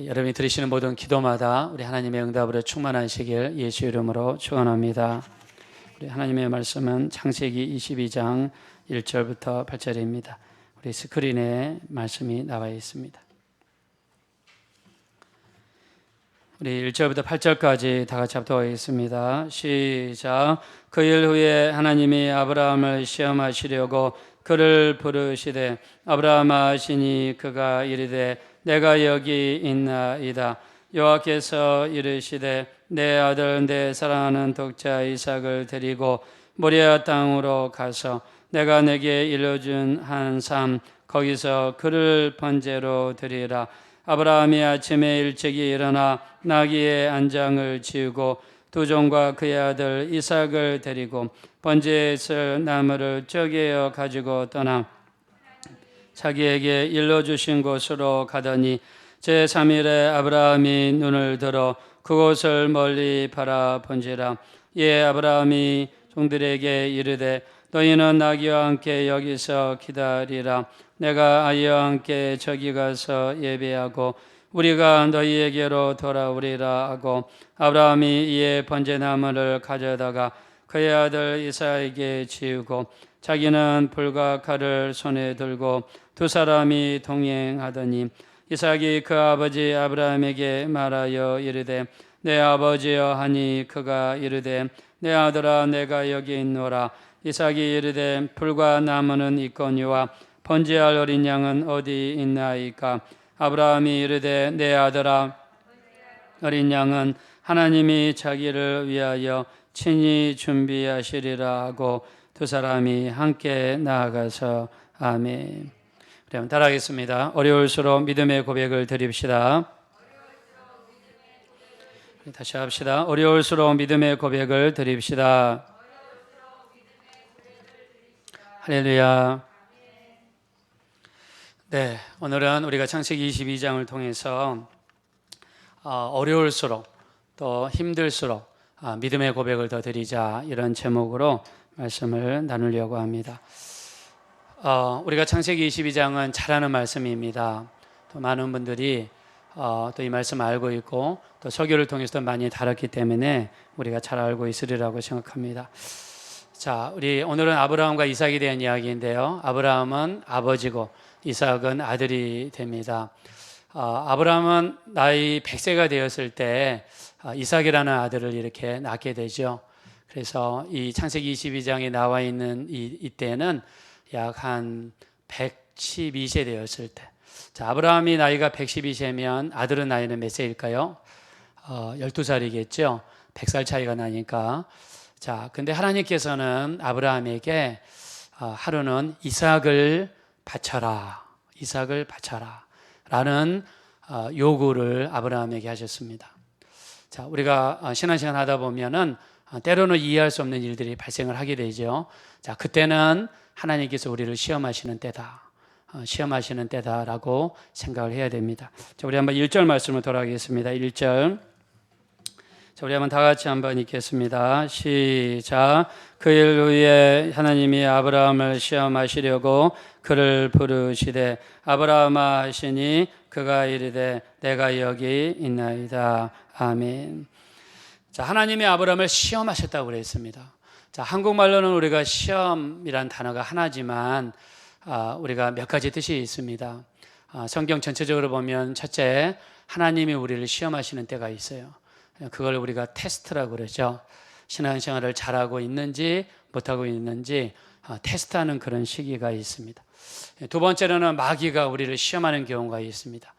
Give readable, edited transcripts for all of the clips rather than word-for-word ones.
여러분이 들으시는 모든 기도마다 우리 하나님의 응답으로 충만하시길 예수 이름으로 축원합니다. 우리 하나님의 말씀은 창세기 22장 1절부터 8절입니다. 우리 스크린에 말씀이 나와 있습니다. 우리 1절부터 8절까지 다 같이 합독하겠습니다. 시작. 그 일 후에 하나님이 아브라함을 시험하시려고 그를 부르시되 아브라함아 하시니 그가 이르되 내가 여기 있나이다. 여호와께서 이르시되 내 아들 내 사랑하는 독자 이삭을 데리고 모리아 땅으로 가서 내가 내게 일러준 한 삶 거기서 그를 번제로 드리라. 아브라함이 아침에 일찍이 일어나 나귀의 안장을 지우고 두 종과 그의 아들 이삭을 데리고 번제에 쓸 나무를 쪼개어 가지고 떠나 자기에게 일러주신 곳으로 가더니 제3일에 아브라함이 눈을 들어 그곳을 멀리 바라본지라. 이에 아브라함이 종들에게 이르되 너희는 나귀와 함께 여기서 기다리라. 내가 아이와 함께 저기 가서 예배하고 우리가 너희에게로 돌아오리라 하고 아브라함이 이에 번제나무를 가져다가 그의 아들 이삭에게 지우고 자기는 불과 칼을 손에 들고 두 사람이 동행하더니 이삭이 그 아버지 아브라함에게 말하여 이르되 내 아버지여 하니 그가 이르되 내 아들아 내가 여기 있노라. 이삭이 이르되 불과 나무는 있거니와 번제할 어린 양은 어디 있나이까. 아브라함이 이르되 내 아들아 어린 양은 하나님이 자기를 위하여 친히 준비하시리라 하고 두 사람이 함께 나아가서 아멘. 그럼 따라하겠습니다. 어려울수록 믿음의 고백을 드립시다. 다시 합시다. 어려울수록 믿음의 고백을 드립시다. 할렐루야. 네, 오늘은 우리가 창세기 22장을 통해서 어려울수록 또 힘들수록 믿음의 고백을 더 드리자 이런 제목으로 말씀을 나누려고 합니다. 우리가 창세기 22장은 잘 아는 말씀입니다. 또 많은 분들이 또 이 말씀 알고 있고 또 설교를 통해서도 많이 다뤘기 때문에 우리가 잘 알고 있으리라고 생각합니다. 자, 우리 오늘은 아브라함과 이삭에 대한 이야기인데요. 아브라함은 아버지고 이삭은 아들이 됩니다. 아브라함은 나이 100세가 되었을 때 이삭이라는 아들을 이렇게 낳게 되죠. 그래서 이 창세기 22장에 나와 있는 이때는 약 한 112세 되었을 때. 자, 아브라함이 나이가 112세면 아들은 나이는 몇 세일까요? 12살이겠죠. 100살 차이가 나니까. 자, 근데 하나님께서는 아브라함에게 하루는 이삭을 바쳐라. 이삭을 바쳐라. 라는 요구를 아브라함에게 하셨습니다. 자, 우리가 신앙생활 하다 보면은 때로는 이해할 수 없는 일들이 발생을 하게 되죠. 자, 그때는 하나님께서 우리를 시험하시는 때다. 시험하시는 때다라고 생각을 해야 됩니다. 자, 우리 한번 1절 말씀을 돌아가겠습니다. 1절. 자, 우리 한번 다 같이 한번 읽겠습니다. 시작. 그 일 후에 하나님이 아브라함을 시험하시려고 그를 부르시되 아브라함아 하시니 그가 이르되 내가 여기 있나이다. 아멘. 자, 하나님이 아브라함을 시험하셨다고 그랬습니다. 자, 한국말로는 우리가 시험이란 단어가 하나지만 우리가 몇 가지 뜻이 있습니다. 성경 전체적으로 보면 첫째, 하나님이 우리를 시험하시는 때가 있어요. 그걸 우리가 테스트라고 그러죠. 신앙생활을 잘하고 있는지 못하고 있는지 테스트하는 그런 시기가 있습니다. 두 번째로는 마귀가 우리를 시험하는 경우가 있습니다.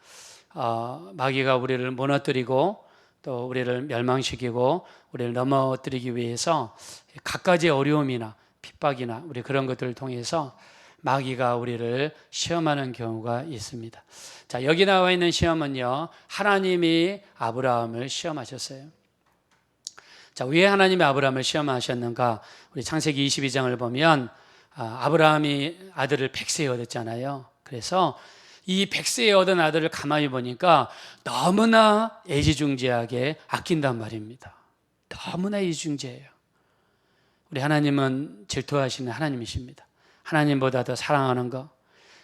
마귀가 우리를 무너뜨리고 또 우리를 멸망시키고 우리를 넘어뜨리기 위해서 갖가지 어려움이나 핍박이나 우리 그런 것들을 통해서 마귀가 우리를 시험하는 경우가 있습니다. 자, 여기 나와 있는 시험은요, 하나님이 아브라함을 시험하셨어요. 자, 왜 하나님이 아브라함을 시험하셨는가? 우리 창세기 22장을 보면 아브라함이 아들을 100세에 얻었잖아요. 그래서 이 100세에 얻은 아들을 가만히 보니까 너무나 애지중지하게 아낀단 말입니다. 너무나 애지중지해요. 우리 하나님은 질투하시는 하나님이십니다. 하나님보다 더 사랑하는 것,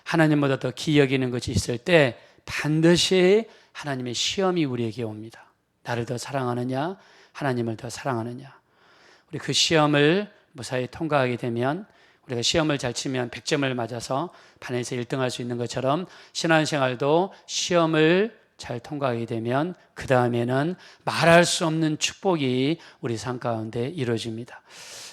하나님보다 더 귀히 여기는 것이 있을 때 반드시 하나님의 시험이 우리에게 옵니다. 나를 더 사랑하느냐, 하나님을 더 사랑하느냐. 우리 그 시험을 무사히 통과하게 되면, 우리가 시험을 잘 치면 100점을 맞아서 반에서 1등할 수 있는 것처럼 신앙생활도 시험을 잘 통과하게 되면 그 다음에는 말할 수 없는 축복이 우리 삶 가운데 이루어집니다.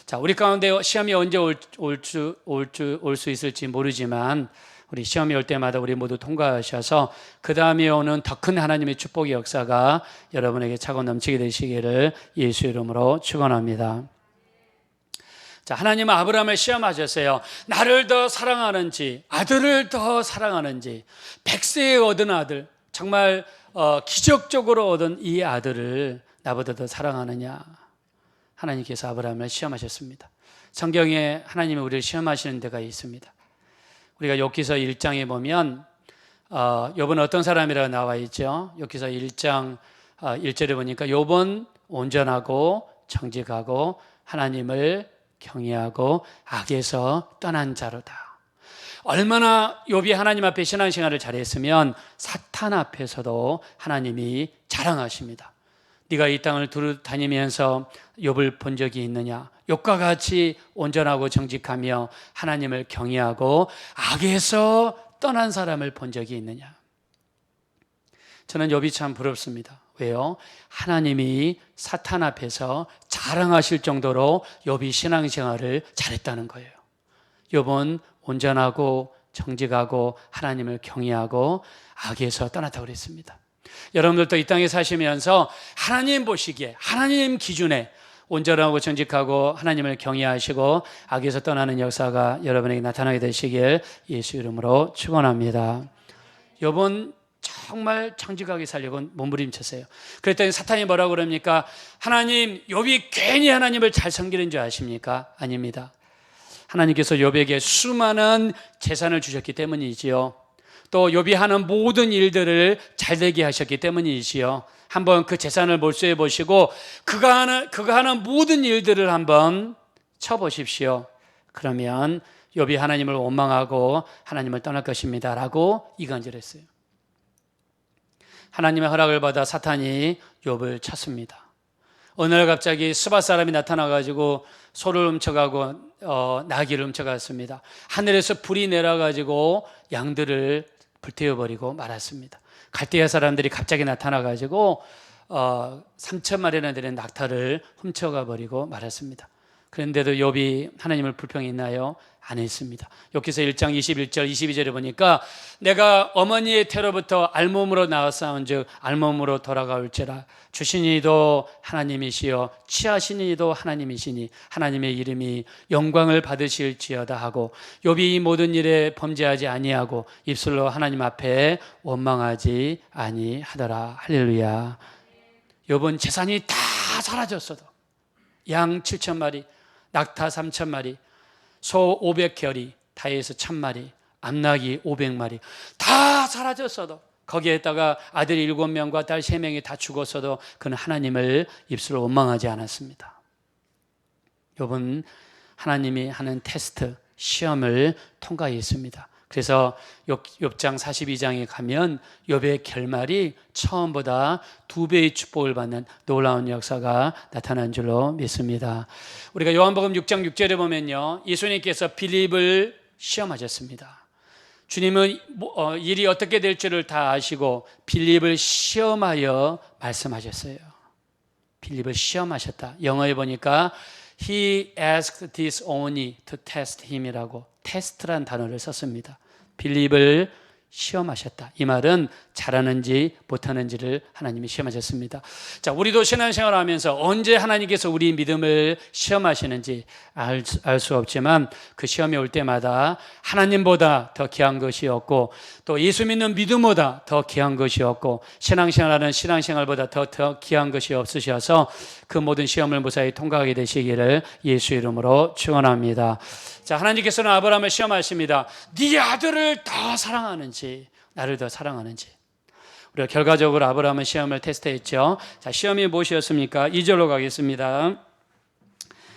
자, 우리 가운데 시험이 언제 올 수 있을지 모르지만 우리 시험이 올 때마다 우리 모두 통과하셔서 그 다음에 오는 더 큰 하나님의 축복의 역사가 여러분에게 차고 넘치게 되시기를 예수 이름으로 축원합니다. 자, 하나님은 아브라함을 시험하셨어요. 나를 더 사랑하는지, 아들을 더 사랑하는지. 100세에 얻은 아들, 정말 기적적으로 얻은 이 아들을 나보다 더 사랑하느냐. 하나님께서 아브라함을 시험하셨습니다. 성경에 하나님이 우리를 시험하시는 데가 있습니다. 우리가 욥기서 1장에 보면 욥은 어떤 사람이라고 나와 있죠. 욥기서 1장 1절에 보니까 욥은 온전하고 정직하고 하나님을 경외하고 악에서 떠난 자로다. 얼마나 욥이 하나님 앞에 신앙생활을 잘했으면 사탄 앞에서도 하나님이 자랑하십니다. 네가 이 땅을 두루 다니면서 욥을 본 적이 있느냐? 욥과 같이 온전하고 정직하며 하나님을 경외하고 악에서 떠난 사람을 본 적이 있느냐? 저는 욥이 참 부럽습니다. 왜요? 하나님이 사탄 앞에서 자랑하실 정도로 욥이 신앙생활을 잘했다는 거예요. 욥은 온전하고 정직하고 하나님을 경외하고 악에서 떠났다고 그랬습니다. 여러분들도 이 땅에 사시면서 하나님 보시기에, 하나님 기준에 온전하고 정직하고 하나님을 경외하시고 악에서 떠나는 역사가 여러분에게 나타나게 되시길 예수 이름으로 축원합니다. 욥은 정말 정직하게 살려고 몸부림쳤어요. 그랬더니 사탄이 뭐라고 그럽니까? 하나님, 욥이 괜히 하나님을 잘 섬기는 줄 아십니까? 아닙니다. 하나님께서 욥에게 수많은 재산을 주셨기 때문이지요. 또 욥이 하는 모든 일들을 잘되게 하셨기 때문이지요. 한번 그 재산을 몰수해 보시고 그가 하는 모든 일들을 한번 쳐보십시오. 그러면 욥이 하나님을 원망하고 하나님을 떠날 것입니다 라고 이간질했어요. 하나님의 허락을 받아 사탄이 욥을 쳤습니다. 어느 날 갑자기 스바 사람이 나타나가지고 소를 훔쳐가고 나귀를 훔쳐갔습니다. 하늘에서 불이 내려가지고 양들을 불태워버리고 말았습니다. 갈대아 사람들이 갑자기 나타나가지고 3,000마리나 되는 낙타를 훔쳐가 버리고 말았습니다. 그런데도 욥이 하나님을 불평했나요? 안 했습니다. 욥기서 1장 21절 22절에 보니까 내가 어머니의 태로부터 알몸으로 나왔사온 즉 알몸으로 돌아가올지라 주신 이도 하나님이시여 취하신 이도 하나님이시니 하나님의 이름이 영광을 받으실지어다 하고 욥이 이 모든 일에 범죄하지 아니하고 입술로 하나님 앞에 원망하지 아니하더라. 할렐루야. 욥은 재산이 다 사라졌어도 양 7,000마리, 낙타 3,000마리, 소 500겨리, 다에서 1,000마리, 암나귀 500마리 다 사라졌어도 거기에다가 아들 7명과 딸 3명이 다 죽었어도 그는 하나님을 입술로 원망하지 않았습니다. 욥은 하나님이 하는 테스트, 시험을 통과했습니다. 그래서 욥장 42장에 가면 욥의 결말이 처음보다 2배의 축복을 받는 놀라운 역사가 나타난 줄로 믿습니다. 우리가 요한복음 6장 6절에 보면요, 예수님께서 빌립을 시험하셨습니다. 주님은 일이 어떻게 될 줄을 다 아시고 빌립을 시험하여 말씀하셨어요. 빌립을 시험하셨다. 영어에 보니까 He asked this only to test him이라고 테스트란 단어를 썼습니다. 빌립을 시험하셨다. 이 말은 잘하는지 못하는지를 하나님이 시험하셨습니다. 자, 우리도 신앙생활을 하면서 언제 하나님께서 우리 믿음을 시험하시는지 알 수 없지만 그 시험이 올 때마다 하나님보다 더 귀한 것이 없고 또 예수 믿는 믿음보다 더 귀한 것이 없고 신앙생활하는 신앙생활보다 더 귀한 것이 없으셔서 그 모든 시험을 무사히 통과하게 되시기를 예수 이름으로 축원합니다. 자, 하나님께서는 아브라함을 시험하십니다. 네 아들을 더 사랑하는지 나를 더 사랑하는지. 우리가 결과적으로 아브라함은 시험을 테스트했죠. 자, 시험이 무엇이었습니까? 2절로 가겠습니다.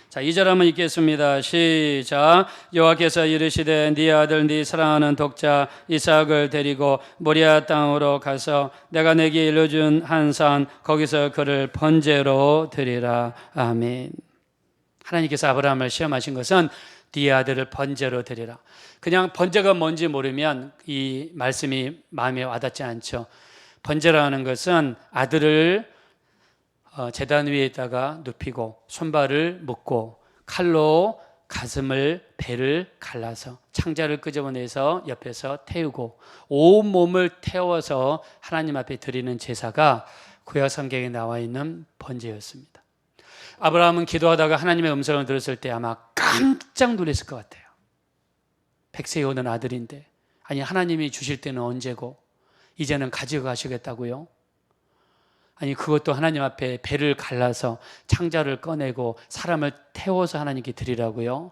자, 2절 한번 읽겠습니다. 시작. 여호와께서 이르시되 네 아들 네 사랑하는 독자 이삭을 데리고 모리아 땅으로 가서 내가 내게 일러준 한 산 거기서 그를 번제로 드리라. 아멘. 하나님께서 아브라함을 시험하신 것은 네 아들을 번제로 드리라. 그냥 번제가 뭔지 모르면 이 말씀이 마음에 와닿지 않죠. 번제라는 것은 아들을 제단 위에다가 눕히고 손발을 묶고 칼로 가슴을 배를 갈라서 창자를 끄집어내서 옆에서 태우고 온 몸을 태워서 하나님 앞에 드리는 제사가 구약 성경에 나와 있는 번제였습니다. 아브라함은 기도하다가 하나님의 음성을 들었을 때 아마 깜짝 놀랐을 것 같아요. 100세에 오는 아들인데, 아니 하나님이 주실 때는 언제고 이제는 가져가시겠다고요? 아니 그것도 하나님 앞에 배를 갈라서 창자를 꺼내고 사람을 태워서 하나님께 드리라고요?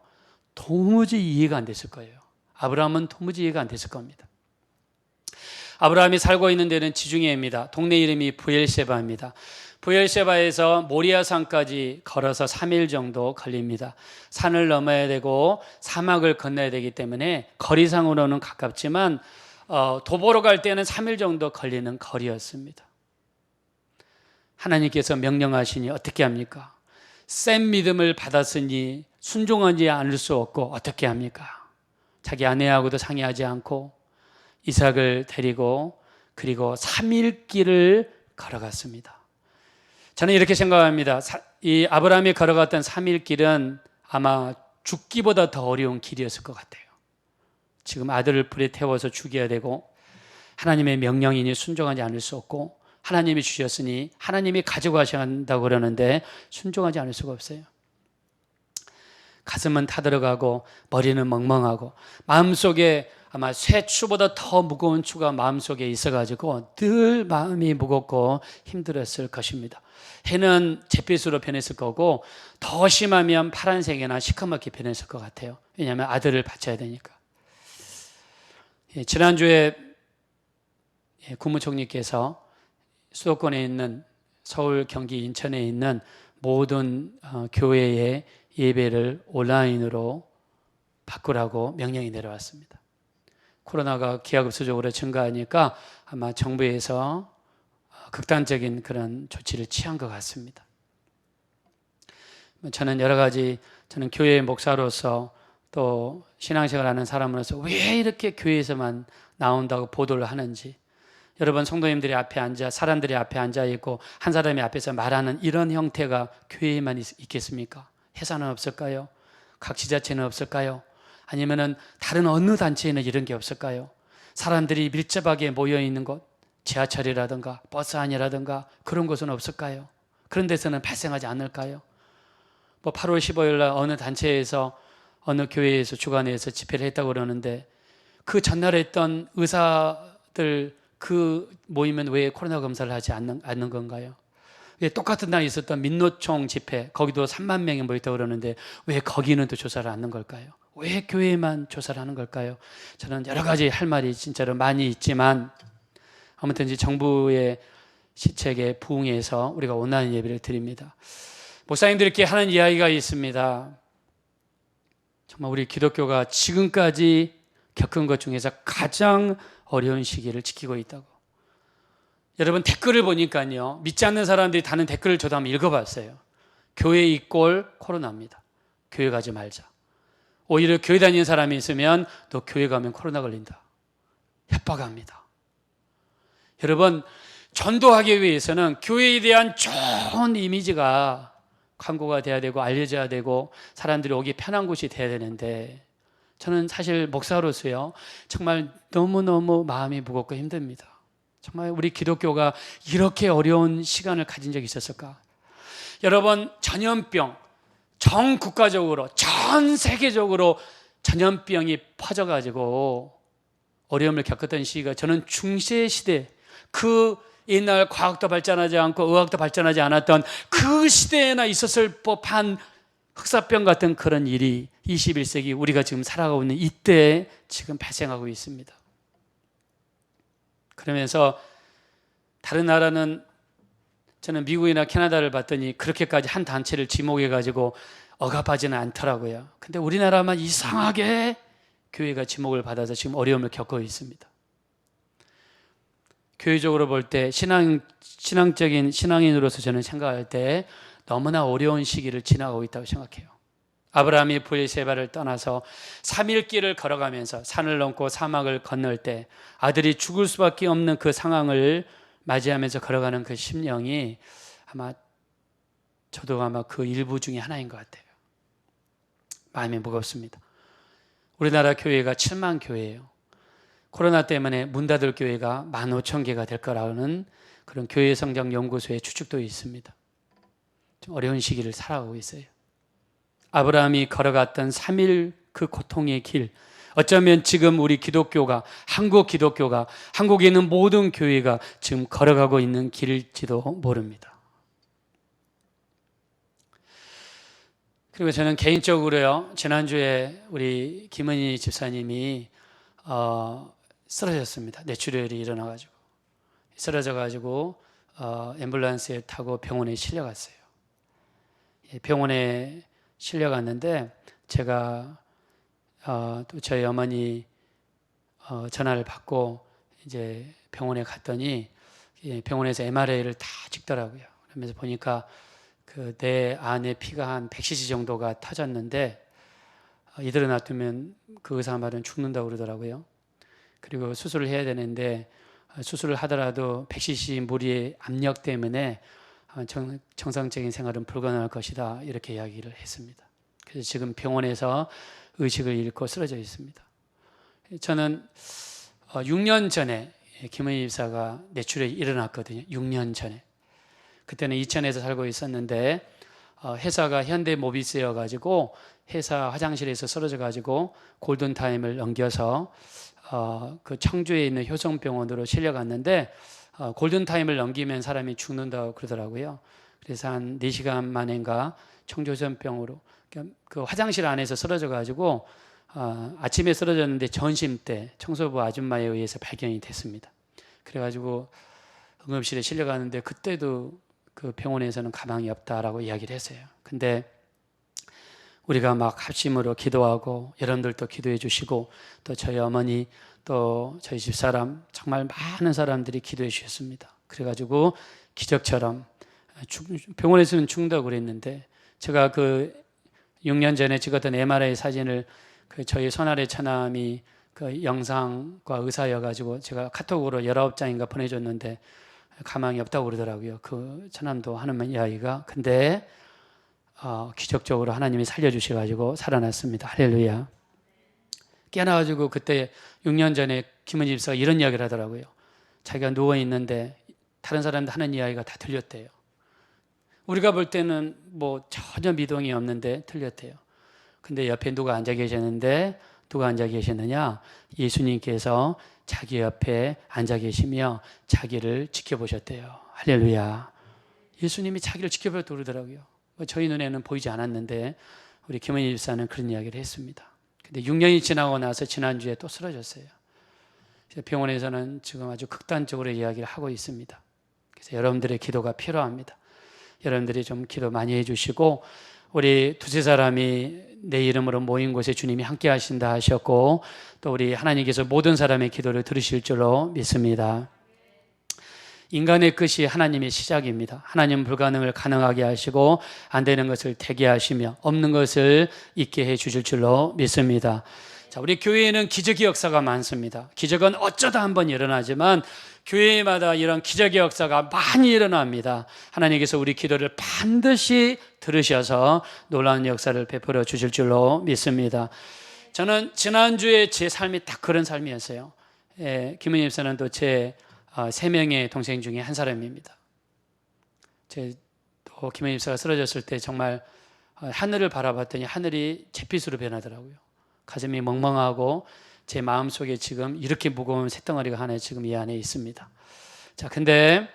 도무지 이해가 안 됐을 거예요. 아브라함은 도무지 이해가 안 됐을 겁니다. 아브라함이 살고 있는 데는 지중해입니다. 동네 이름이 브엘셰바입니다. 브엘셰바에서 모리아산까지 걸어서 3일 정도 걸립니다. 산을 넘어야 되고 사막을 건너야 되기 때문에 거리상으로는 가깝지만 도보로 갈 때는 3일 정도 걸리는 거리였습니다. 하나님께서 명령하시니 어떻게 합니까? 센 믿음을 받았으니 순종하지 않을 수 없고 어떻게 합니까? 자기 아내하고도 상의하지 않고 이삭을 데리고 그리고 3일 길을 걸어갔습니다. 저는 이렇게 생각합니다. 이 아브라함이 걸어갔던 3일 길은 아마 죽기보다 더 어려운 길이었을 것 같아요. 지금 아들을 불에 태워서 죽여야 되고 하나님의 명령이니 순종하지 않을 수 없고 하나님이 주셨으니 하나님이 가져가셔야 한다고 그러는데 순종하지 않을 수가 없어요. 가슴은 타들어가고 머리는 멍멍하고 마음속에 아마 새 추보다 더 무거운 추가 마음속에 있어가지고 늘 마음이 무겁고 힘들었을 것입니다. 해는 잿빛으로 변했을 거고 더 심하면 파란색이나 시커멓게 변했을 것 같아요. 왜냐하면 아들을 바쳐야 되니까. 지난주에 국무총리께서 수도권에 있는 서울, 경기, 인천에 있는 모든 교회의 예배를 온라인으로 바꾸라고 명령이 내려왔습니다. 코로나가 기하급수적으로 증가하니까 아마 정부에서 극단적인 그런 조치를 취한 것 같습니다. 저는 여러 가지, 저는 교회의 목사로서 또 신앙생활 하는 사람으로서 왜 이렇게 교회에서만 나온다고 보도를 하는지, 여러분 성도님들이 앞에 앉아, 사람들이 앞에 앉아 있고 한 사람이 앞에서 말하는 이런 형태가 교회에만 있겠습니까? 회사는 없을까요? 각 지자체는 없을까요? 아니면은 다른 어느 단체에는 이런 게 없을까요? 사람들이 밀접하게 모여 있는 곳, 지하철이라든가 버스 안이라든가 그런 곳은 없을까요? 그런 데서는 발생하지 않을까요? 8월 15일 날 어느 단체에서 어느 교회에서 주관해서 집회를 했다고 그러는데 그 전날에 했던 의사들 그 모이면 왜 코로나 검사를 하지 않는 건가요? 왜 똑같은 날 있었던 민노총 집회 거기도 3만 명이 모였다고 그러는데 왜 거기는 또 조사를 않는 걸까요? 왜 교회만 조사를 하는 걸까요? 저는 여러 가지 할 말이 진짜로 많이 있지만 아무튼 이제 정부의 시책에 부응해서 우리가 온라인 예배를 드립니다. 목사님들께 하는 이야기가 있습니다. 정말 우리 기독교가 지금까지 겪은 것 중에서 가장 어려운 시기를 지키고 있다고. 여러분 댓글을 보니까요, 믿지 않는 사람들이 다는 댓글을 저도 한번 읽어봤어요. 교회 이꼴 코로나입니다. 교회 가지 말자. 오히려 교회 다니는 사람이 있으면 너 교회 가면 코로나 걸린다. 협박합니다. 여러분 전도하기 위해서는 교회에 대한 좋은 이미지가 광고가 돼야 되고 알려져야 되고 사람들이 오기 편한 곳이 돼야 되는데 저는 사실 목사로서요 정말 너무너무 마음이 무겁고 힘듭니다. 정말 우리 기독교가 이렇게 어려운 시간을 가진 적이 있었을까? 여러분 전염병 전 국가적으로 전 세계적으로 전염병이 퍼져가지고 어려움을 겪었던 시기가 저는 중세 시대 그 옛날 과학도 발전하지 않고 의학도 발전하지 않았던 그 시대에나 있었을 법한 흑사병 같은 그런 일이 21세기 우리가 지금 살아가고 있는 이때에 지금 발생하고 있습니다. 그러면서 다른 나라는 저는 미국이나 캐나다를 봤더니 그렇게까지 한 단체를 지목해가지고 억압하지는 않더라고요. 근데 우리나라만 이상하게 교회가 지목을 받아서 지금 어려움을 겪고 있습니다. 교회적으로 볼 때 신앙적인 신앙인으로서 저는 생각할 때 너무나 어려운 시기를 지나가고 있다고 생각해요. 아브라함이 브에세바를 떠나서 3일 길을 걸어가면서 산을 넘고 사막을 건널 때 아들이 죽을 수밖에 없는 그 상황을 맞이하면서 걸어가는 그 심령이 저도 아마 그 일부 중에 하나인 것 같아요. 마음이 무겁습니다. 우리나라 교회가 7만 교회예요. 코로나 때문에 문 닫을 교회가 15,000개가 될 거라는 그런 교회 성장 연구소의 추측도 있습니다. 좀 어려운 시기를 살아가고 있어요. 아브라함이 걸어갔던 3일 그 고통의 길, 어쩌면 지금 우리 기독교가, 한국 기독교가, 한국에 있는 모든 교회가 지금 걸어가고 있는 길일지도 모릅니다. 그리고 저는 개인적으로요, 지난주에 우리 김은희 집사님이 쓰러졌습니다. 뇌출혈이 일어나가지고 쓰러져가지고 앰뷸런스에 타고 병원에 실려갔어요. 병원에 실려갔는데 제가 또 저희 어머니 전화를 받고 이제 병원에 갔더니 병원에서 MRI를 다 찍더라고요. 그러면서 보니까 그 내 안에 피가 한 100cc 정도가 터졌는데 이대로 놔두면 그 의사가 말은 죽는다고 그러더라고요. 그리고 수술을 해야 되는데 수술을 하더라도 100cc 무리의 압력 때문에 정상적인 생활은 불가능할 것이다, 이렇게 이야기를 했습니다. 그래서 지금 병원에서 의식을 잃고 쓰러져 있습니다. 저는 6년 전에 김은희 집사가 뇌출혈이 일어났거든요. 6년 전에. 그때는 이천에서 살고 있었는데 회사가 현대모비스여가지고 회사 화장실에서 쓰러져가지고 골든타임을 넘겨서 그 청주에 있는 효성병원으로 실려갔는데 골든타임을 넘기면 사람이 죽는다고 그러더라고요. 그래서 한 4시간 만인가 청주효성병으로 그 화장실 안에서 쓰러져가지고 아침에 쓰러졌는데 점심 때 청소부 아줌마에 의해서 발견이 됐습니다. 그래가지고 응급실에 실려가는데 그때도 그 병원에서는 가망이 없다라고 이야기를 했어요. 근데 우리가 막 합심으로 기도하고 여러분들도 기도해 주시고 또 저희 어머니 또 저희 집사람 정말 많은 사람들이 기도해 주셨습니다. 그래가지고 기적처럼 병원에서는 죽는다고 그랬는데 제가 그 6년 전에 찍었던 MRI 사진을 그 저희 손아래 처남이 그 영상과 의사여가지고 제가 카톡으로 19장인가 보내줬는데 가망이 없다고 그러더라고요. 그 처남도 하는 이야기가. 근데 기적적으로 하나님이 살려주셔가지고 살아났습니다. 할렐루야. 깨어나가지고 그때 6년 전에 김은지 집사가 이런 이야기를 하더라고요. 자기가 누워있는데 다른 사람들 하는 이야기가 다 들렸대요. 우리가 볼 때는 뭐 전혀 미동이 없는데 들렸대요. 근데 옆에 누가 앉아 계셨는데 누가 앉아 계셨느냐? 예수님께서 자기 옆에 앉아 계시며 자기를 지켜보셨대요. 할렐루야. 예수님이 자기를 지켜보셨다고 그러더라고요. 저희 눈에는 보이지 않았는데 우리 김은희 집사는 그런 이야기를 했습니다. 근데 6년이 지나고 나서 지난주에 또 쓰러졌어요. 그래서 병원에서는 지금 아주 극단적으로 이야기를 하고 있습니다. 그래서 여러분들의 기도가 필요합니다. 여러분들이 좀 기도 많이 해주시고 우리 두세 사람이 내 이름으로 모인 곳에 주님이 함께 하신다 하셨고 또 우리 하나님께서 모든 사람의 기도를 들으실 줄로 믿습니다. 인간의 끝이 하나님의 시작입니다. 하나님은 불가능을 가능하게 하시고 안 되는 것을 되게 하시며 없는 것을 있게 해 주실 줄로 믿습니다. 자, 우리 교회에는 기적의 역사가 많습니다. 기적은 어쩌다 한번 일어나지만 교회마다 이런 기적의 역사가 많이 일어납니다. 하나님께서 우리 기도를 반드시 들으셔서 놀라운 역사를 베풀어 주실 줄로 믿습니다. 저는 지난주에 제 삶이 딱 그런 삶이었어요. 김은희 집사는 또 제 3명의 동생 중에 한 사람입니다. 또 김은희 집사가 쓰러졌을 때 정말 하늘을 바라봤더니 하늘이 잿빛으로 변하더라고요. 가슴이 멍멍하고 제 마음속에 지금 이렇게 무거운 쇳덩어리가 하나 지금 이 안에 있습니다. 자, 근데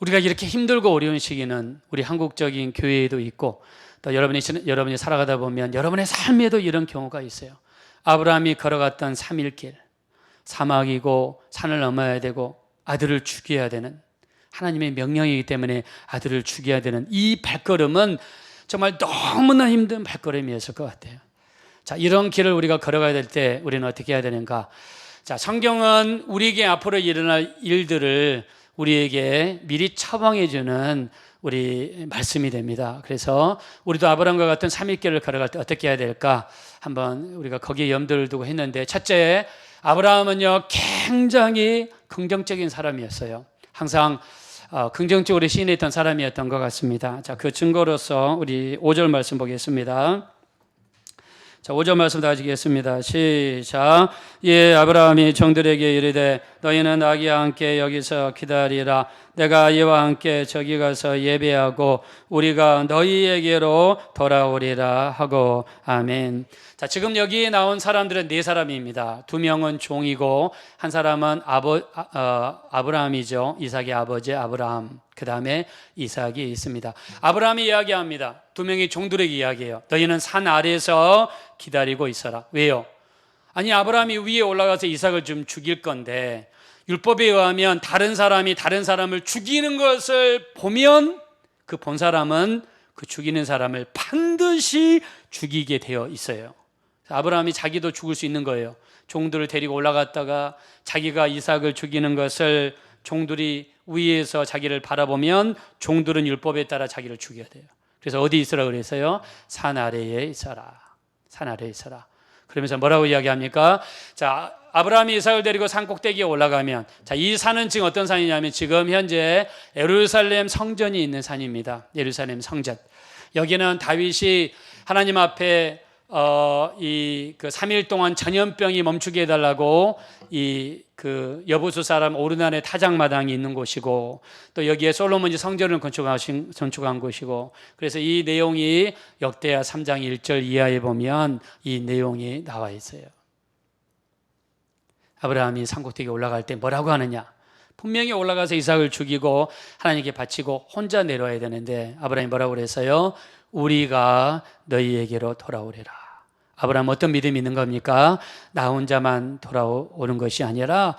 우리가 이렇게 힘들고 어려운 시기는 우리 한국적인 교회에도 있고 또 여러분이 살아가다 보면 여러분의 삶에도 이런 경우가 있어요. 아브라함이 걸어갔던 3일 길, 사막이고 산을 넘어야 되고 아들을 죽여야 되는 하나님의 명령이기 때문에 아들을 죽여야 되는 이 발걸음은 정말 너무나 힘든 발걸음이었을 것 같아요. 자, 이런 길을 우리가 걸어가야 될 때 우리는 어떻게 해야 되는가? 자, 성경은 우리에게 앞으로 일어날 일들을 우리에게 미리 처방해 주는 우리 말씀이 됩니다. 그래서 우리도 아브라함과 같은 3일길을 걸어갈 때 어떻게 해야 될까? 한번 우리가 거기에 염두를 두고 했는데, 첫째, 아브라함은요 굉장히 긍정적인 사람이었어요. 항상 긍정적으로 시인했던 사람이었던 것 같습니다. 자, 그 증거로서 우리 5절 말씀 보겠습니다. 자, 5절 말씀 다 가지겠습니다. 시작. 예, 아브라함이 종들에게 이르되 너희는 아기와 함께 여기서 기다리라. 내가 이와 함께 저기 가서 예배하고 우리가 너희에게로 돌아오리라 하고. 아멘. 자, 지금 여기 나온 사람들은 네 사람입니다. 두 명은 종이고 한 사람은 아브라함이죠. 이삭의 아버지 아브라함. 그 다음에 이삭이 있습니다. 아브라함이 이야기합니다. 두 명의 종들에게 이야기해요. 너희는 산 아래에서 기다리고 있어라. 왜요? 아니, 아브라함이 위에 올라가서 이삭을 좀 죽일 건데 율법에 의하면 다른 사람이 다른 사람을 죽이는 것을 보면 그 본 사람은 그 죽이는 사람을 반드시 죽이게 되어 있어요. 아브라함이 자기도 죽을 수 있는 거예요. 종들을 데리고 올라갔다가 자기가 이삭을 죽이는 것을 종들이 위에서 자기를 바라보면 종들은 율법에 따라 자기를 죽여야 돼요. 그래서 어디 있으라 그랬어요? 산 아래에 있어라. 산 아래에 있어라. 그러면서 뭐라고 이야기합니까? 자, 아브라함이 이삭을 데리고 산 꼭대기에 올라가면, 자, 이 산은 지금 어떤 산이냐면 지금 현재 예루살렘 성전이 있는 산입니다. 예루살렘 성전. 여기는 다윗이 하나님 앞에 그 3일 동안 전염병이 멈추게 해달라고 그 여부수 사람 오르난의 타작마당이 있는 곳이고, 또 여기에 솔로몬이 성전을 건축한 곳이고, 그래서 이 내용이 역대하 3장 1절 이하에 보면 이 내용이 나와 있어요. 아브라함이 산꼭대기에 올라갈 때 뭐라고 하느냐? 분명히 올라가서 이삭을 죽이고 하나님께 바치고 혼자 내려와야 되는데 아브라함이 뭐라고 그랬어요? 우리가 너희에게로 돌아오리라. 아브라함 어떤 믿음이 있는 겁니까? 나 혼자만 돌아오는 것이 아니라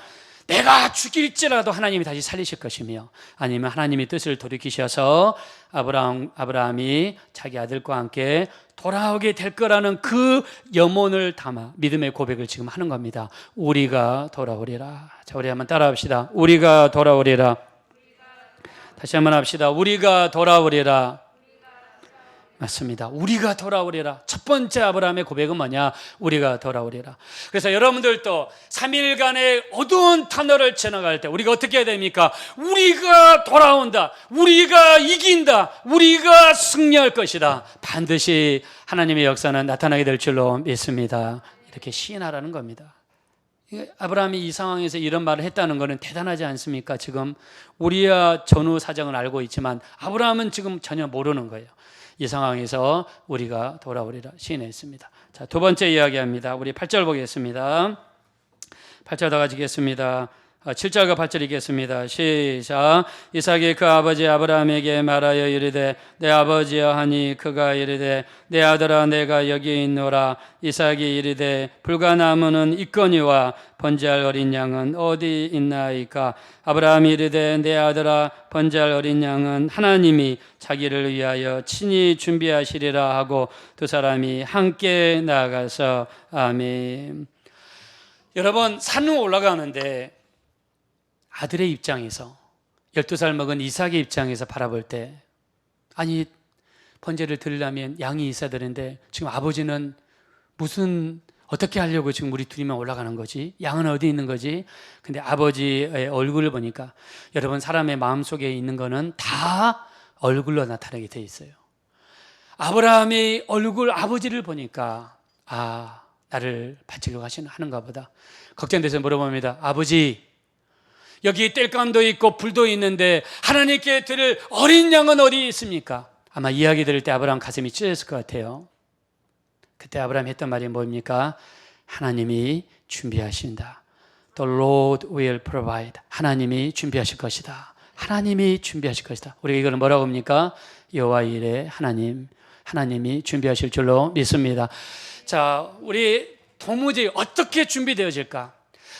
내가 죽일지라도 하나님이 다시 살리실 것이며, 아니면 하나님의 뜻을 돌이키셔서 아브라함이 자기 아들과 함께 돌아오게 될 거라는 그 염원을 담아 믿음의 고백을 지금 하는 겁니다. 우리가 돌아오리라. 자, 우리 한번 따라합시다. 우리가 돌아오리라. 다시 한번 합시다. 우리가 돌아오리라. 맞습니다. 우리가 돌아오리라. 첫 번째 아브라함의 고백은 뭐냐? 우리가 돌아오리라. 그래서 여러분들도 3일간의 어두운 터널을 지나갈 때 우리가 어떻게 해야 됩니까? 우리가 돌아온다. 우리가 이긴다. 우리가 승리할 것이다. 반드시 하나님의 역사는 나타나게 될 줄로 믿습니다. 이렇게 시인하라는 겁니다. 아브라함이 이 상황에서 이런 말을 했다는 것은 대단하지 않습니까? 지금 우리야 전후 사정을 알고 있지만 아브라함은 지금 전혀 모르는 거예요. 이 상황에서 우리가 돌아오리라 시인했습니다. 자, 두 번째 이야기합니다. 우리 8절 보겠습니다. 8절 다 가지겠습니다. 7절과 8절 읽겠습니다. 시작. 이삭이 그 아버지 아브라함에게 말하여 이르되 내 아버지여 하니 그가 이르되 내 아들아 내가 여기 있노라. 이삭이 이르되 불가나무는 있거니와 번제할 어린 양은 어디 있나이까. 아브라함이 이르되 내 아들아 번제할 어린 양은 하나님이 자기를 위하여 친히 준비하시리라 하고 두 사람이 함께 나가서. 아멘. 여러분, 산으로 올라가는데 아들의 입장에서 12살 먹은 이삭의 입장에서 바라볼 때, 아니 번제를 드리려면 양이 있어야 되는데 지금 아버지는 어떻게 하려고 지금 우리 둘이만 올라가는 거지? 양은 어디 있는 거지? 근데 아버지의 얼굴을 보니까, 여러분 사람의 마음속에 있는 거는 다 얼굴로 나타나게 돼 있어요. 아브라함의 얼굴, 아버지를 보니까 나를 바치려고 하는가 보다. 걱정돼서 물어봅니다. 아버지, 여기 땔감도 있고 불도 있는데 하나님께 드릴 어린 양은 어디 있습니까? 아마 이야기 들을 때 아브라함 가슴이 찢어졌을 것 같아요. 그때 아브라함이 했던 말이 뭡니까? 하나님이 준비하신다. The Lord will provide. 하나님이 준비하실 것이다. 하나님이 준비하실 것이다. 우리가 이거는 뭐라고 합니까? 여호와 일에 하나님이 준비하실 줄로 믿습니다. 자, 우리 도무지 어떻게 준비되어질까?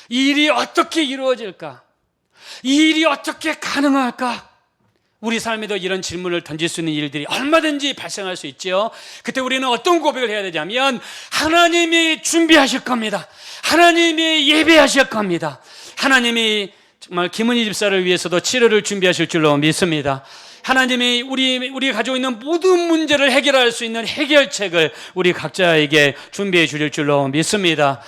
이 일이 어떻게 이루어질까? 이 일이 어떻게 가능할까? 우리 삶에도 이런 질문을 던질 수 있는 일들이 얼마든지 발생할 수 있죠. 그때 우리는 어떤 고백을 해야 되냐면 하나님이 준비하실 겁니다. 하나님이 예배하실 겁니다. 하나님이 정말 김은희 집사를 위해서도 치료를 준비하실 줄로 믿습니다. 하나님이 우리 가지고 있는 모든 문제를 해결할 수 있는 해결책을 우리 각자에게 준비해 주실 줄로 믿습니다.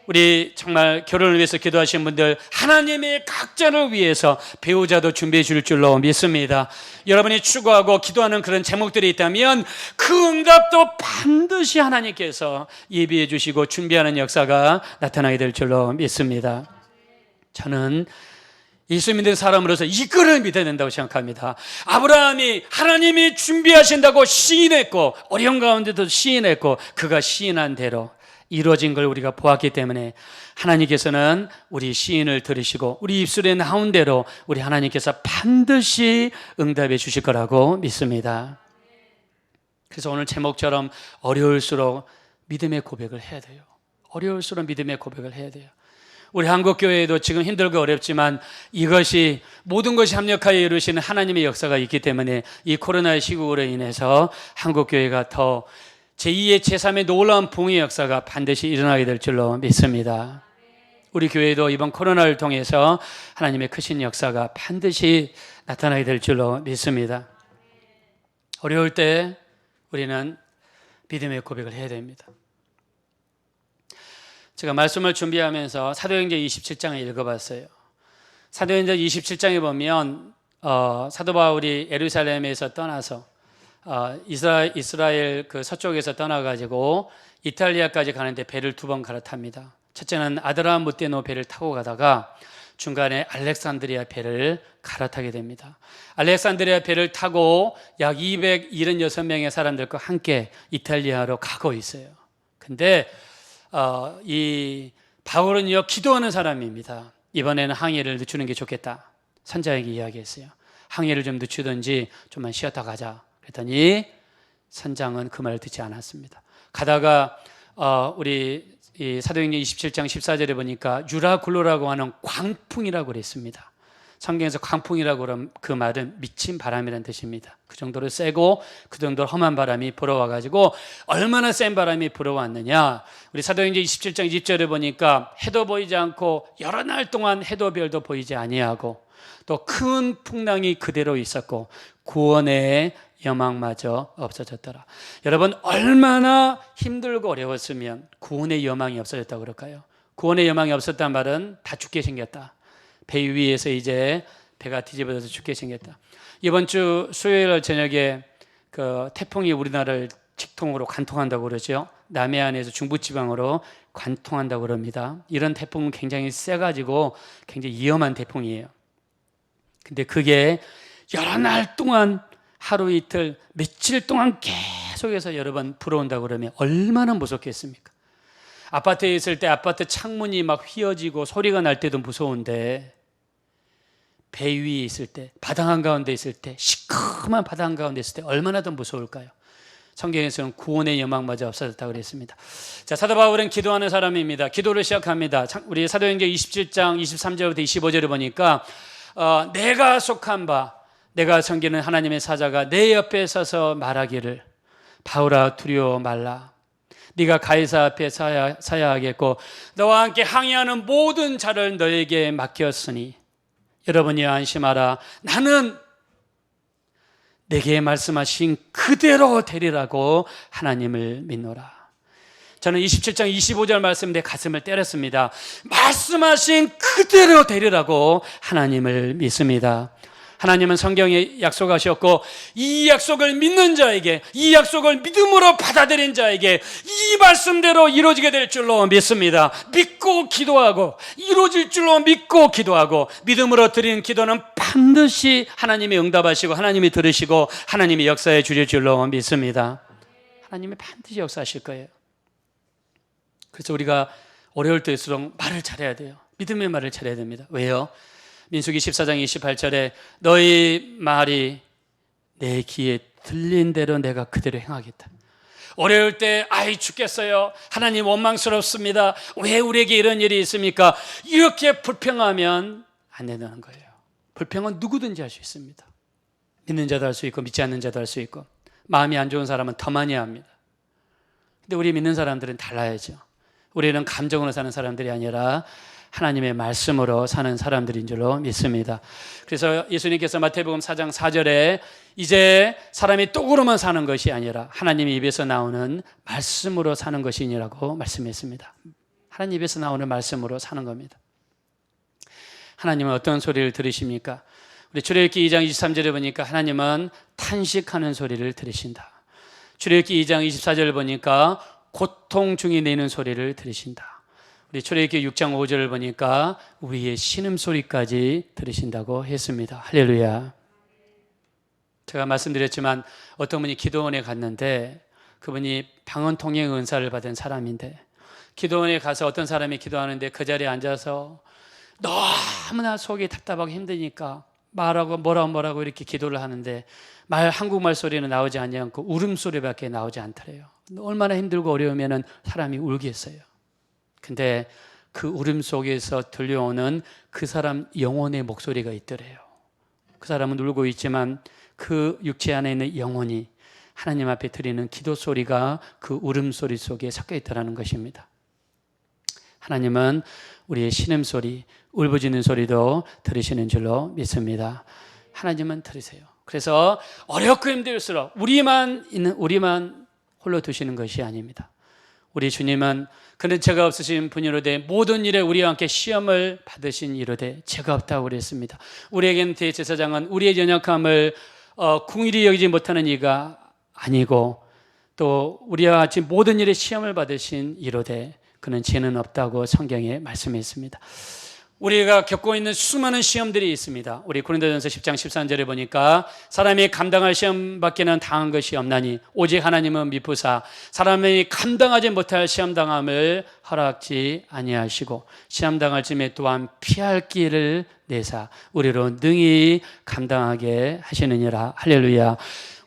우리 정말 결혼을 위해서 기도하시는 분들, 하나님의 각자를 위해서 배우자도 준비해 줄 줄로 믿습니다. 여러분이 추구하고 기도하는 그런 제목들이 있다면 그 응답도 반드시 하나님께서 예비해 주시고 준비하는 역사가 나타나게 될 줄로 믿습니다. 저는 예수 믿는 사람으로서 이거를 믿어야 된다고 생각합니다. 아브라함이 하나님이 준비하신다고 시인했고, 어려운 가운데도 시인했고, 그가 시인한 대로 이루어진 걸 우리가 보았기 때문에 하나님께서는 우리 시인을 들으시고 우리 입술에 나온 대로 우리 하나님께서 반드시 응답해 주실 거라고 믿습니다. 그래서 오늘 제목처럼 어려울수록 믿음의 고백을 해야 돼요. 어려울수록 믿음의 고백을 해야 돼요. 우리 한국교회에도 지금 힘들고 어렵지만 이것이 모든 것이 합력하여 이루시는 하나님의 역사가 있기 때문에 이 코로나의 시국으로 인해서 한국교회가 더 제2의 제3의 놀라운 부흥의 역사가 반드시 일어나게 될 줄로 믿습니다. 우리 교회도 이번 코로나를 통해서 하나님의 크신 역사가 반드시 나타나게 될 줄로 믿습니다. 어려울 때 우리는 믿음의 고백을 해야 됩니다. 제가 말씀을 준비하면서 사도행전 27장을 읽어봤어요. 사도행전 27장에 보면 사도 바울이 예루살렘에서 떠나서 이스라엘 그 서쪽에서 떠나가지고 이탈리아까지 가는데 배를 2번 갈아탑니다. 첫째는 아드라무테노 배를 타고 가다가 중간에 알렉산드리아 배를 갈아타게 됩니다. 알렉산드리아 배를 타고 약 276명의 사람들과 함께 이탈리아로 가고 있어요. 근데 이 바울은요 기도하는 사람입니다. 이번에는 항해를 늦추는 게 좋겠다. 선장에게 이야기했어요. 항해를 좀 늦추든지 좀만 쉬었다 가자. 그랬더니 선장은 그 말을 듣지 않았습니다. 가다가 우리 이 사도행전 27장 14절에 보니까 유라굴로라고 하는 광풍이라고 그랬습니다. 성경에서 광풍이라고 하면 그 말은 미친 바람이라는 뜻입니다. 그 정도로 세고 그 정도로 험한 바람이 불어와가지고 얼마나 센 바람이 불어왔느냐. 우리 사도행전 27장 20절에 보니까 해도 보이지 않고 여러 날 동안 해도 별도 보이지 아니하고 또 큰 풍랑이 그대로 있었고 구원의 여망마저 없어졌더라. 여러분 얼마나 힘들고 어려웠으면 구원의 여망이 없어졌다고 그럴까요? 구원의 여망이 없었단 말은 다 죽게 생겼다. 배 위에서 이제 배가 뒤집어져서 죽게 생겼다. 이번 주 수요일 저녁에 그 태풍이 우리나라를 직통으로 관통한다고 그러죠. 남해안에서 중부지방으로 관통한다고 그럽니다. 이런 태풍은 굉장히 세가지고 굉장히 위험한 태풍이에요. 근데 그게 여러 날 동안 하루 이틀 며칠 동안 계속해서 여러 번 불어온다고 그러면 얼마나 무섭겠습니까? 아파트에 있을 때 아파트 창문이 막 휘어지고 소리가 날 때도 무서운데 배 위에 있을 때 바다 한가운데 있을 때 시커먼 바다 한가운데 있을 때 얼마나 더 무서울까요? 성경에서는 구원의 여망마저 없어졌다고 그랬습니다. 자, 사도 바울은 기도하는 사람입니다. 기도를 시작합니다. 우리 사도행전 27장 23절부터 25절에 보니까 내가 속한 바 내가 섬기는 하나님의 사자가 내 옆에 서서 말하기를 바울아 두려워 말라. 네가 가이사 앞에 서야 하겠고 너와 함께 항해하는 모든 자를 너에게 맡겼으니 여러분이 안심하라. 나는 내게 말씀하신 그대로 되리라고 하나님을 믿노라. 저는 27장 25절 말씀 내 가슴을 때렸습니다. 말씀하신 그대로 되리라고 하나님을 믿습니다. 하나님은 성경에 약속하셨고 이 약속을 믿는 자에게, 이 약속을 믿음으로 받아들인 자에게 이 말씀대로 이루어지게 될 줄로 믿습니다. 믿고 기도하고 이루어질 줄로 믿고 기도하고 믿음으로 드리는 기도는 반드시 하나님이 응답하시고 하나님이 들으시고 하나님이 역사해 주실 줄로 믿습니다. 하나님이 반드시 역사하실 거예요. 그래서 우리가 어려울 때일수록 말을 잘해야 돼요. 믿음의 말을 잘해야 됩니다. 왜요? 민수기 14장 28절에 너희 말이 내 귀에 들린 대로 내가 그대로 행하겠다. 어려울 때 아이 죽겠어요. 하나님 원망스럽습니다. 왜 우리에게 이런 일이 있습니까? 이렇게 불평하면 안 된다는 거예요. 불평은 누구든지 할 수 있습니다. 믿는 자도 할 수 있고 믿지 않는 자도 할 수 있고, 마음이 안 좋은 사람은 더 많이 합니다. 근데 우리 믿는 사람들은 달라야죠. 우리는 감정으로 사는 사람들이 아니라 하나님의 말씀으로 사는 사람들인 줄로 믿습니다. 그래서 예수님께서 마태복음 4장 4절에 이제 사람이 떡으로만 사는 것이 아니라 하나님의 입에서 나오는 말씀으로 사는 것이니라고 말씀했습니다. 하나님 입에서 나오는 말씀으로 사는 겁니다. 하나님은 어떤 소리를 들으십니까? 우리 출애굽기 2장 23절에 보니까 하나님은 탄식하는 소리를 들으신다. 출애굽기 2장 24절을 보니까 고통 중에 내는 소리를 들으신다. 우리 출애굽기 6장 5절을 보니까 우리의 신음소리까지 들으신다고 했습니다. 할렐루야. 제가 말씀드렸지만 어떤 분이 기도원에 갔는데 그분이 방언통행 은사를 받은 사람인데, 기도원에 가서 어떤 사람이 기도하는데 그 자리에 앉아서 너무나 속이 답답하고 힘드니까 말하고 뭐라고 이렇게 기도를 하는데 한국말 소리는 나오지 않고 울음소리밖에 나오지 않더래요. 얼마나 힘들고 어려우면 사람이 울겠어요. 근데 그 울음 속에서 들려오는 그 사람 영혼의 목소리가 있더래요. 그 사람은 울고 있지만 그 육체 안에 있는 영혼이 하나님 앞에 드리는 기도 소리가 그 울음소리 속에 섞여 있다는 것입니다. 하나님은 우리의 신음소리, 울부짖는 소리도 들으시는 줄로 믿습니다. 하나님은 들으세요. 그래서 어렵고 힘들수록 우리만 홀로 두시는 것이 아닙니다. 우리 주님은 그는 죄가 없으신 분이로되 모든 일에 우리와 함께 시험을 받으신 이로되 죄가 없다고 그랬습니다. 우리에게는 대제사장은 우리의 연약함을 긍휼히 여기지 못하는 이가 아니고, 또 우리와 같이 모든 일에 시험을 받으신 이로되 그는 죄는 없다고 성경에 말씀했습니다. 우리가 겪고 있는 수많은 시험들이 있습니다. 우리 고린도전서 10장 13절에 보니까 사람이 감당할 시험밖에는 당한 것이 없나니 오직 하나님은 미쁘사 사람이 감당하지 못할 시험당함을 허락지 아니하시고 시험당할 쯤에 또한 피할 길을 내사 우리로 능히 감당하게 하시느니라. 할렐루야.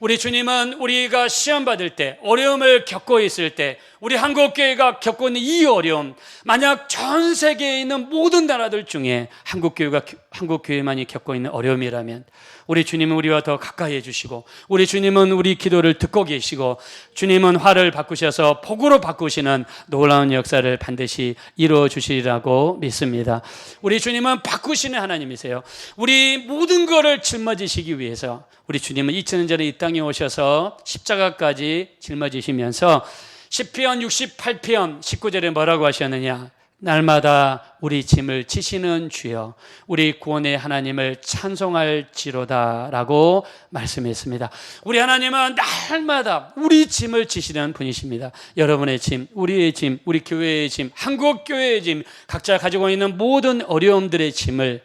우리 주님은 우리가 시험받을 때, 어려움을 겪고 있을 때, 우리 한국교회가 겪고 있는 이 어려움, 만약 전 세계에 있는 모든 나라들 중에 한국교회만이 겪고 있는 어려움이라면 우리 주님은 우리와 더 가까이 해주시고, 우리 주님은 우리 기도를 듣고 계시고, 주님은 화를 바꾸셔서 복으로 바꾸시는 놀라운 역사를 반드시 이루어 주시리라고 믿습니다. 우리 주님은 바꾸시는 하나님이세요. 우리 모든 것을 짊어지시기 위해서 우리 주님은 2000년 전에 이 땅에 오셔서 십자가까지 짊어지시면서 시편 68편 19절에 뭐라고 하셨느냐? 날마다 우리 짐을 지시는 주여 우리 구원의 하나님을 찬송할지로다 라고 말씀했습니다. 우리 하나님은 날마다 우리 짐을 지시는 분이십니다. 여러분의 짐, 우리의 짐, 우리 교회의 짐, 한국교회의 짐, 각자 가지고 있는 모든 어려움들의 짐을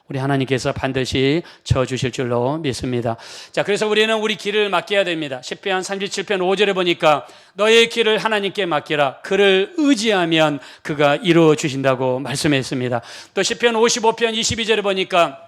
우리 하나님께서 반드시 져주실 줄로 믿습니다. 자, 그래서 우리는 우리 길을 맡겨야 됩니다. 시편 37편 5절에 보니까 너의 길을 하나님께 맡기라. 그를 의지하면 그가 이루어 주신다고 말씀했습니다. 또 시편 55편 22절에 보니까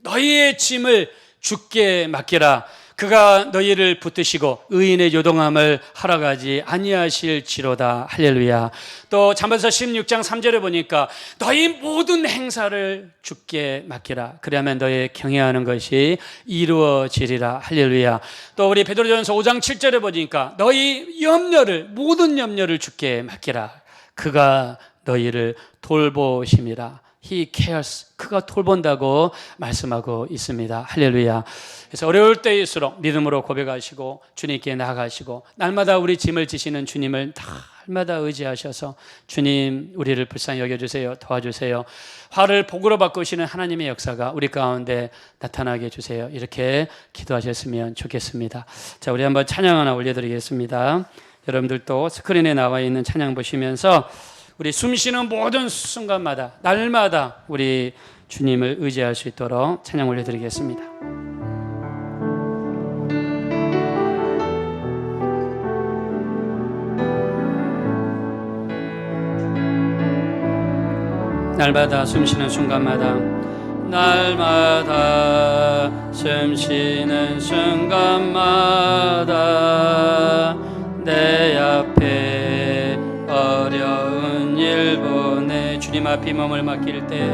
너희의 짐을 주께 맡기라. 그가 너희를 붙드시고 의인의 요동함을 허락하지 아니하실지로다. 할렐루야. 또 잠언서 16장 3절에 보니까 너희 모든 행사를 주께 맡기라. 그러면 너희 경외하는 것이 이루어지리라. 할렐루야. 또 우리 베드로전서 5장 7절에 보니까 너희 모든 염려를 주께 맡기라. 그가 너희를 돌보심이라. He cares. 그가 돌본다고 말씀하고 있습니다. 할렐루야. 그래서 어려울 때일수록 믿음으로 고백하시고 주님께 나아가시고 날마다 우리 짐을 지시는 주님을 날마다 의지하셔서 주님 우리를 불쌍히 여겨주세요. 도와주세요. 화를 복으로 바꾸시는 하나님의 역사가 우리 가운데 나타나게 해주세요. 이렇게 기도하셨으면 좋겠습니다. 자, 우리 한번 찬양 하나 올려드리겠습니다. 여러분들도 스크린에 나와 있는 찬양 보시면서 우리 숨쉬는 모든 순간마다 날마다 우리 주님을 의지할 수 있도록 찬양 올려드리겠습니다. 날마다 숨쉬는 순간마다 날마다 숨쉬는 순간마다 내 앞에 어려운 일 보내 주님 앞에 몸을 맡길 때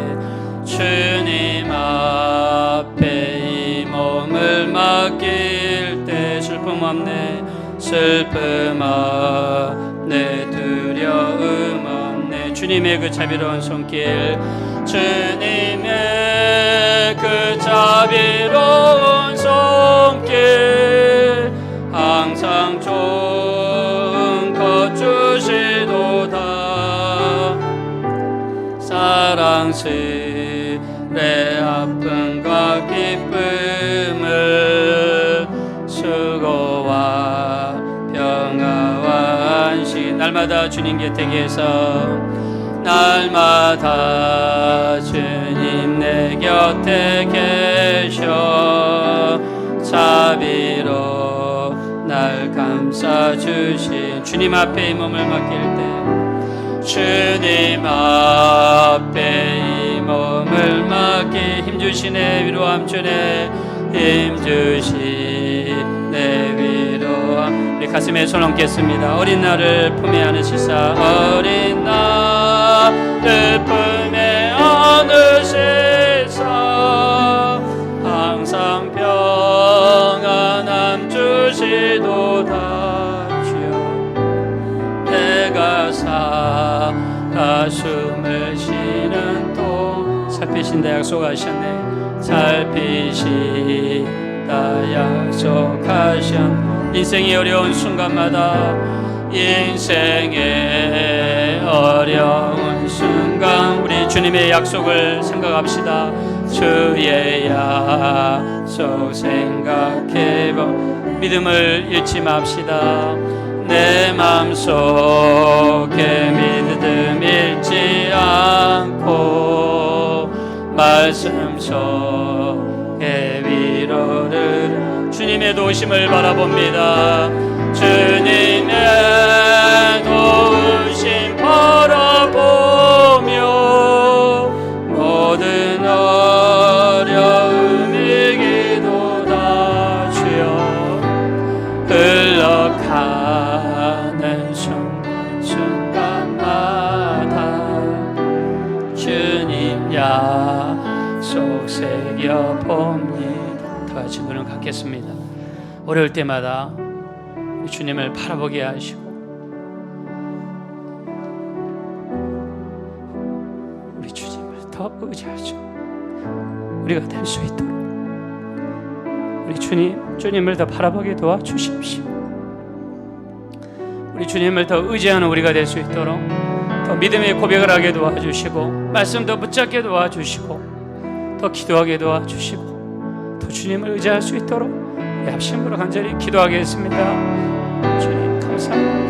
주님 앞에 이 몸을 맡길 때 슬픔 없네 슬픔 없네 두려움 없네 주님의 그 자비로운 손길 주님의 그 자비로운 손길 항상 좋은 것 주시도다 사랑스레 아픔과 기쁨을 수고와 평화와 안식 날마다 주님 곁에 계서 날마다 주님 내 곁에 계셔 자비로 날 감싸주신 주님 앞에 이 몸을 맡길 때 주님 앞에 이 몸을 맡기 힘주시네 위로함 주네 힘주시네 위로함 우리 가슴에 손 얹겠습니다. 어린 나를 품에 안으시사 어린 나를 품에 안으시사 항상 평안함 주시도다 주여 내가 살아 숨을 쉬는 동 살피신다 약속하셨네 살피신다 약속하셨네 인생의 어려운 순간마다 인생의 어려운 순간 우리 주님의 약속을 생각합시다. 주의 약속 생각해보 믿음을 잃지 맙시다. 내 맘속에 믿음 잃지 않고 말씀 속에 위로를 주님의 도우심을 바라봅니다. 주님의 도우심 바라보며 모든 어려움 이기도다 주여 흘러가는 순간마다 주님 약속 새겨봅니다. 다 같이 눈을 감겠습니다. 어려울 때마다 주님을 바라보게 하시고 우리 주님을 더 의지하죠. 우리가 될 수 있도록 우리 주님을 더 바라보게 도와주십시오. 우리 주님을 더 의지하는 우리가 될 수 있도록 더 믿음의 고백을 하게 도와주시고 말씀 더 붙잡게 도와주시고 더 기도하게 도와주시고 더 주님을 의지할 수 있도록 합심으로 간절히 기도하겠습니다. 주님 감사합니다.